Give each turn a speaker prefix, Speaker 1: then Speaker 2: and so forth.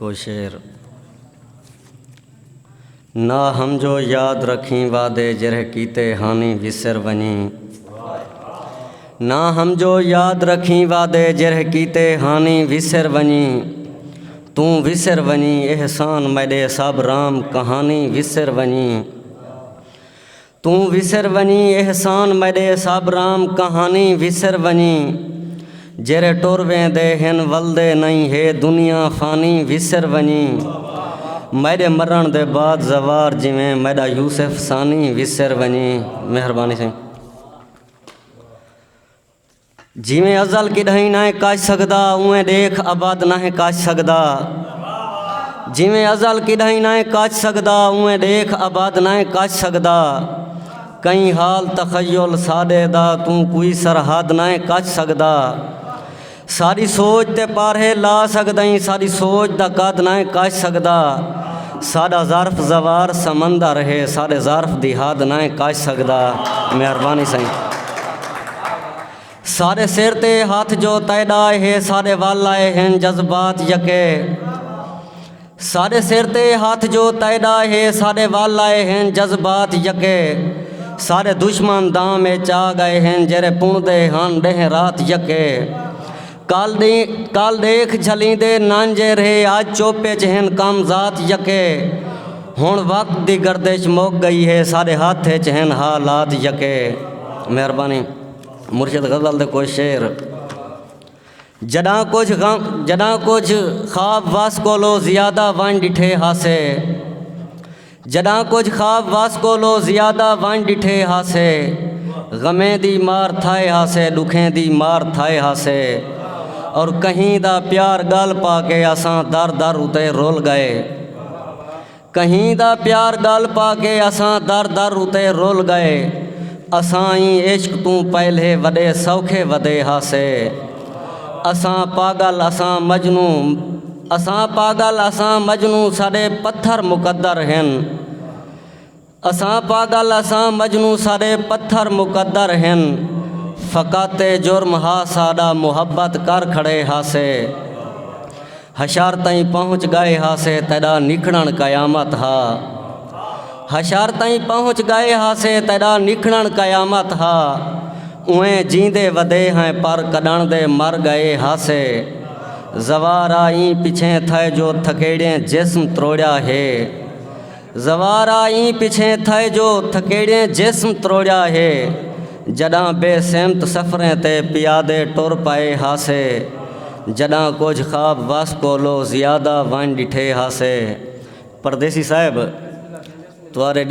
Speaker 1: को शेर। ना हम जो याद रखी वादे जरह कीते हानि विसर वनी। ना हम जो याद रखी वादे जरह कीते हानि विसर वनी। तू विसर वनी एहसान मेरे सब राम कहानी विसर वनी। तू विसर वनी एहसान मेरे सब राम कहानी विसर वनी। जेरे टुरवें दे हिन वलदे नहीं है दुनिया फानी विसर वनी। मेरे मरण दे बाद जवार जिमें मेरा यूसुफ सानी विसर वनी। मेहरबानी से जिमें अजल किडहीं ना काज सकदा उमें देख आबाद ना काज सकदा। जिमें अजल किडहीं ना काज सकदा उमें देख आबाद ना काज सकदा। कई हाल तखय्युल सादे दा तू कोई सरहद ना काज सकदा। सारी सोच ते पारे ला सकदई सारी सोच दा कद ना काज सकदा। साडा ज़र्फ जवार समंदर है सारे ज़र्फ दी हद ना काज सकदा। मेहरबानी सही सारे सिर ते हाथ जो तैदा है सारे वाल आए हैं जज्बात यके। सारे सिर ते हाथ जो तैदा है सारे वाल आए हैं जज्बात यके। सारे दुश्मन दाम में चा गए हैं जेरे पुणदे हन डेह रात यके। काल देख झलींदे नांजे रहे आज चोपे चहन कम जात यके। हुण वक्त दी गर्दिश मुक गई है सारे हाथे चहन हालात यके। मेहरबानी मुर्शिद गज़ल दे कोई शेर। जड़ा कुछ ख्वाब वास कोलो ज़्यादा वन डिठे हासे। जड़ा कुछ ख्वाब वास कोलो ज़्यादा वन डिठे हासे। गमें दी मार थाए हासे दुखें दी मार थाए हासे। और कहीं दा प्यार गल पाके असां दर दर उते रोल गए। कहीं दा प्यार गल पाके असां दर दर उते रोल गए। असां ही इश्क तू पहले वडे सौखे वदे हासे। असां पागल असां मजनू साडे पत्थर मुकद्दर हैं। असां पागल असां मजनू साडे पत्थर मुकद्दर हैं। फ़काते जुर्म हा साडा मुहब्बत कर खड़े हासे। हशार ताईं पहुँच गए हासे तेरा निखड़न क़यामत हा। हशार ताईं पहुँच गए हासे तेरा निखड़न क़यामत हा। उहें जींदे वदे हैं पर कॾण दे मर गए हासे। ज़वार आई पीछे थे जो थकेड़े जिस्म त्रोड़ा है। ज़वार आई पीछे थे जो थकेड़े जिस्म त्रोड़ा है। जड़ा बेसमत सफ़रें ते पियादे टुर पाए हासे। जड़ा कुछ ख्वाब वास कोलो ज़्यादा वन डिठे हासे। परदेसी साहब तुआरे